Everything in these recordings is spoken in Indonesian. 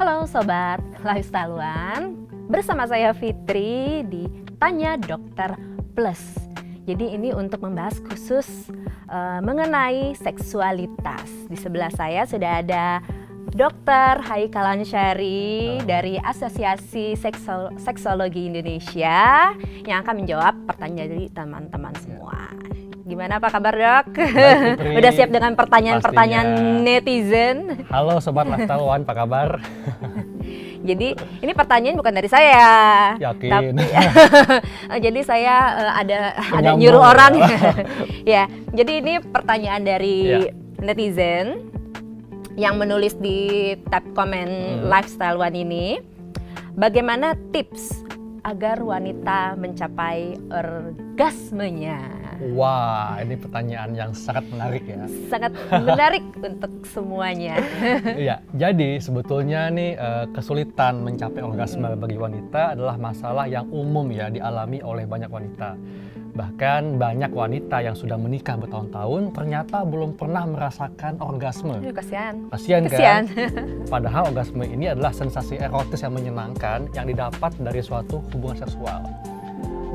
Halo Sobat Lifestyle-an, bersama saya Fitri di Tanya Dokter Plus. Jadi ini untuk membahas khusus mengenai seksualitas. Di sebelah saya sudah ada Dr. Haikal Ansyari dari Asosiasi Seksologi Indonesia yang akan menjawab pertanyaan dari teman-teman semua. Gimana apa kabar Dok? Baik, udah siap dengan pertanyaan-pertanyaan netizen? Halo Sobat Lifestyle-an, apa kabar? Jadi ini pertanyaan bukan dari saya. Yakin? Tapi, jadi saya ada nyuruh orang. Ya, jadi ini pertanyaan dari netizen yang menulis di tab komen Lifestyle One ini. Bagaimana tips agar wanita mencapai orgasmenya? Wah, ini pertanyaan yang sangat menarik ya. Sangat menarik untuk semuanya. Iya, jadi sebetulnya nih kesulitan mencapai orgasme bagi wanita adalah masalah yang umum ya dialami oleh banyak wanita. Bahkan banyak wanita yang sudah menikah bertahun-tahun ternyata belum pernah merasakan orgasme. Kasihan. Kasihan kan? Padahal orgasme ini adalah sensasi erotis yang menyenangkan yang didapat dari suatu hubungan seksual.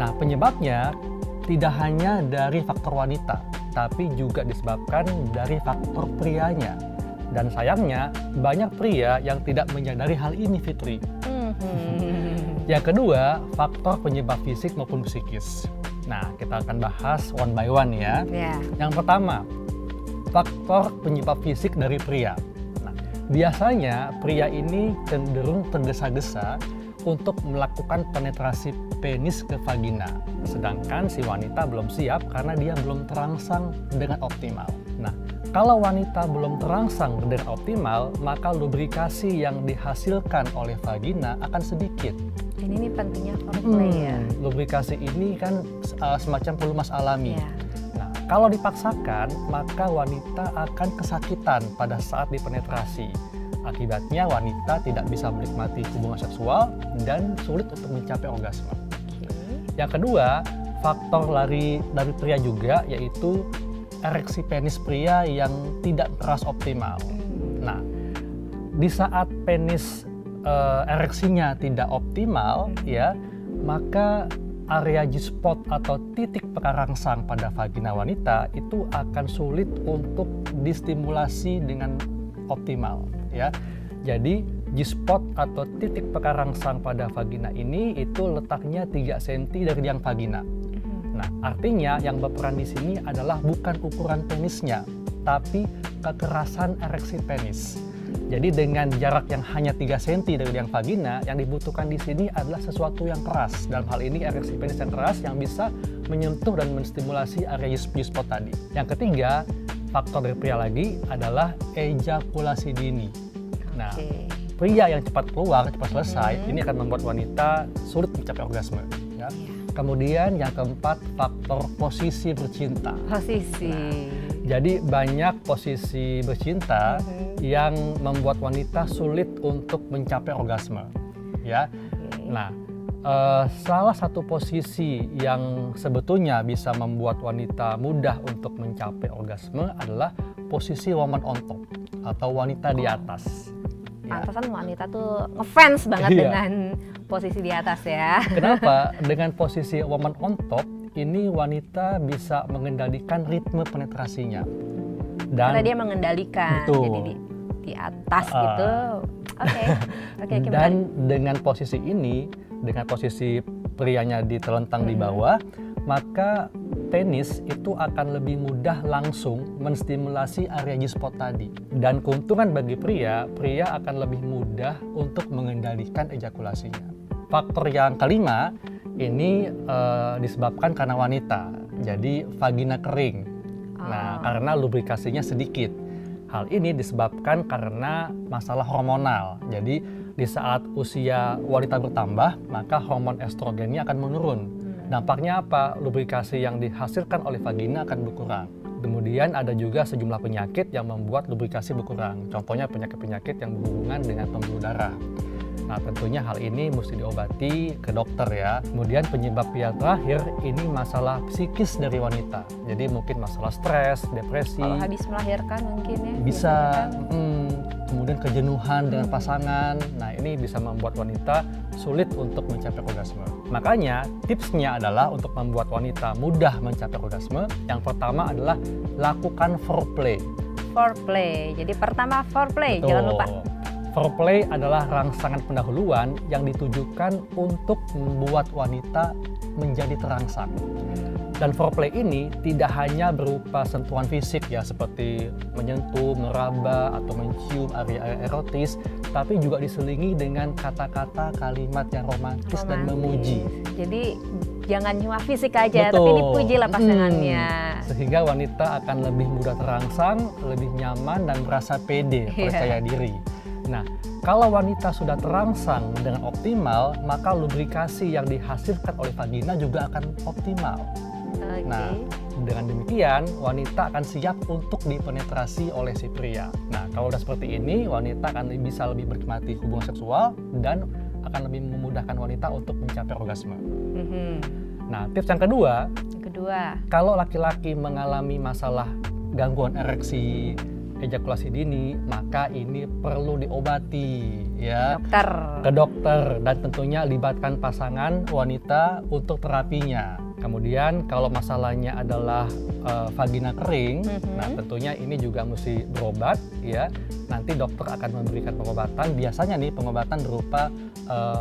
Nah, penyebabnya tidak hanya dari faktor wanita, tapi juga disebabkan dari faktor prianya. Dan sayangnya, banyak pria yang tidak menyadari hal ini, Fitri. Yang kedua, faktor penyebab fisik maupun psikis. Nah, kita akan bahas one by one ya. Yang pertama, faktor penyebab fisik dari pria. Nah, biasanya pria ini cenderung tergesa-gesa untuk melakukan penetrasi penis ke vagina. Sedangkan si wanita belum siap karena dia belum terangsang dengan optimal. Nah, kalau wanita belum terangsang dengan optimal, maka lubrikasi yang dihasilkan oleh vagina akan sedikit. Ini pentingnya foreplay ya. Lubrikasi ini kan semacam pelumas alami. Nah, kalau dipaksakan, maka wanita akan kesakitan pada saat dipenetrasi. Akibatnya wanita tidak bisa menikmati hubungan seksual dan sulit untuk mencapai orgasme. Yang kedua, faktor dari pria juga yaitu ereksi penis pria yang tidak keras optimal. Nah, di saat penis ereksinya tidak optimal ya, maka area G-spot atau titik pekarangsang pada vagina wanita itu akan sulit untuk distimulasi dengan optimal ya. Jadi G-spot atau titik pekarangsang pada vagina ini itu letaknya 3 cm dari liang vagina. Nah, artinya yang berperan di sini adalah bukan ukuran penisnya, tapi kekerasan ereksi penis. Jadi dengan jarak yang hanya 3 cm dari liang vagina, yang dibutuhkan di sini adalah sesuatu yang keras. Dalam hal ini ereksi penis yang keras yang bisa menyentuh dan menstimulasi area G-spot tadi. Yang ketiga, faktor dari pria lagi adalah ejakulasi dini. Nah, pria yang cepat keluar, cepat selesai, ini akan membuat wanita sulit mencapai orgasme. Ya. Kemudian yang keempat, faktor posisi bercinta. Posisi. Jadi banyak posisi bercinta yang membuat wanita sulit untuk mencapai orgasme. Ya. Nah, salah satu posisi yang sebetulnya bisa membuat wanita mudah untuk mencapai orgasme adalah posisi woman on top atau wanita di atas. Pantesan wanita tuh ngefans banget dengan posisi di atas ya. Kenapa? Dengan posisi woman on top, ini wanita bisa mengendalikan ritme penetrasinya. Dan karena dia mengendalikan, jadi di atas gitu. Oke, dan dengan posisi ini, dengan posisi prianya ditelentang di bawah, maka penis itu akan lebih mudah langsung menstimulasi area G-spot tadi. Dan keuntungan bagi pria akan lebih mudah untuk mengendalikan ejakulasinya. Faktor yang kelima, ini disebabkan karena wanita. Jadi vagina kering. Nah, karena lubrikasinya sedikit. Hal ini disebabkan karena masalah hormonal. Jadi di saat usia wanita bertambah, maka hormon estrogennya akan menurun. Dampaknya apa? Lubrikasi yang dihasilkan oleh vagina akan berkurang. Kemudian ada juga sejumlah penyakit yang membuat lubrikasi berkurang. Contohnya penyakit-penyakit yang berhubungan dengan pembuluh darah. Nah, tentunya hal ini mesti diobati ke dokter ya. Kemudian penyebab yang terakhir ini masalah psikis dari wanita. Jadi mungkin masalah stres, depresi. Kalau habis melahirkan mungkin ya. Bisa. Kemudian kemudian kejenuhan dengan pasangan. Nah, ini bisa membuat wanita sulit untuk mencapai orgasme. Makanya tipsnya adalah untuk membuat wanita mudah mencapai orgasme. Yang pertama adalah lakukan foreplay. Foreplay. Jadi pertama foreplay, Betul. jangan lupa. Foreplay adalah rangsangan pendahuluan yang ditujukan untuk membuat wanita menjadi terangsang. Dan foreplay ini tidak hanya berupa sentuhan fisik ya, seperti menyentuh, meraba, atau mencium area erotis, tapi juga diselingi dengan kata-kata kalimat yang romantis dan memuji. Jadi jangan cuma fisik aja, Betul. tapi dipujilah pasangannya. Sehingga wanita akan lebih mudah terangsang, lebih nyaman, dan merasa pede, percaya diri. Nah, kalau wanita sudah terangsang dengan optimal, maka lubrikasi yang dihasilkan oleh vagina juga akan optimal. Okay. Nah, dengan demikian wanita akan siap untuk dipenetrasi oleh si pria. Nah, kalau udah seperti ini, wanita akan bisa lebih menikmati hubungan seksual dan akan lebih memudahkan wanita untuk mencapai orgasme. Nah, tips yang kedua, kalau laki-laki mengalami masalah gangguan ereksi, ejakulasi dini, maka ini perlu diobati ya. Ke dokter dan tentunya libatkan pasangan wanita untuk terapinya. Kemudian kalau masalahnya adalah vagina kering, nah tentunya ini juga mesti berobat ya. Nanti dokter akan memberikan pengobatan, biasanya nih pengobatan berupa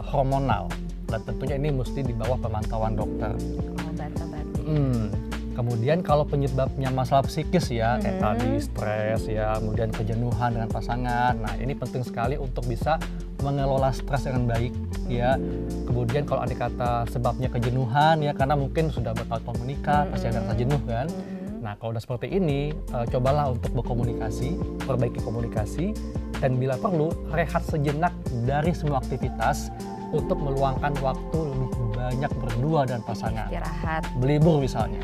hormonal. Dan tentunya ini mesti di bawah pemantauan dokter. Kemudian kalau penyebabnya masalah psikis ya, kayak tadi stres ya, kemudian kejenuhan dengan pasangan. Nah, ini penting sekali untuk bisa mengelola stres dengan baik ya. Kemudian kalau ada kata sebabnya kejenuhan ya, karena mungkin sudah bertahun-tahun menikah, pasti ada rasa jenuh kan. Nah, kalau udah seperti ini, cobalah untuk berkomunikasi, perbaiki komunikasi, dan bila perlu rehat sejenak dari semua aktivitas untuk meluangkan waktu lebih banyak berdua dan pasangan. Istirahat. Berlibur misalnya.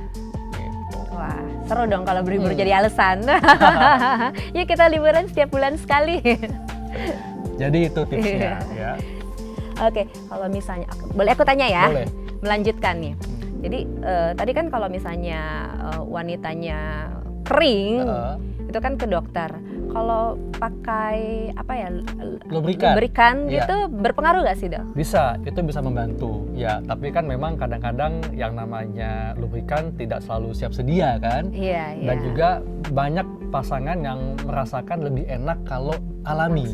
Wah, seru dong kalau berlibur jadi alasan. Ya kita liburan setiap bulan sekali. Jadi itu tipsnya ya. Oke, kalau misalnya, boleh aku tanya ya? Boleh. Melanjutkan nih. Jadi tadi kan kalau misalnya wanitanya kering, itu kan ke dokter. Kalau pakai apa ya, lubrikan gitu, berpengaruh nggak sih, Dok? Bisa, itu bisa membantu ya. Tapi kan memang kadang-kadang yang namanya lubrikan tidak selalu siap sedia kan. Iya. Dan juga banyak pasangan yang merasakan lebih enak kalau alami.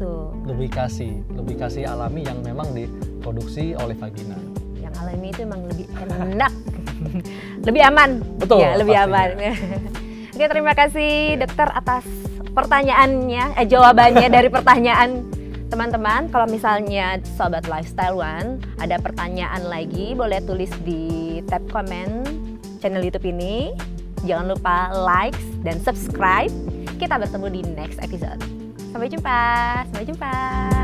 Lubrikasi alami yang memang diproduksi oleh vagina. Yang alami itu memang lebih enak, lebih aman. Betul. Ya, lebih aman. Oke, terima kasih dokter atas pertanyaannya, jawabannya dari pertanyaan teman-teman. Kalau misalnya Sobat Lifestyle One ada pertanyaan lagi, boleh tulis di tab komen channel YouTube ini. Jangan lupa like dan subscribe. Kita bertemu di next episode. Sampai jumpa.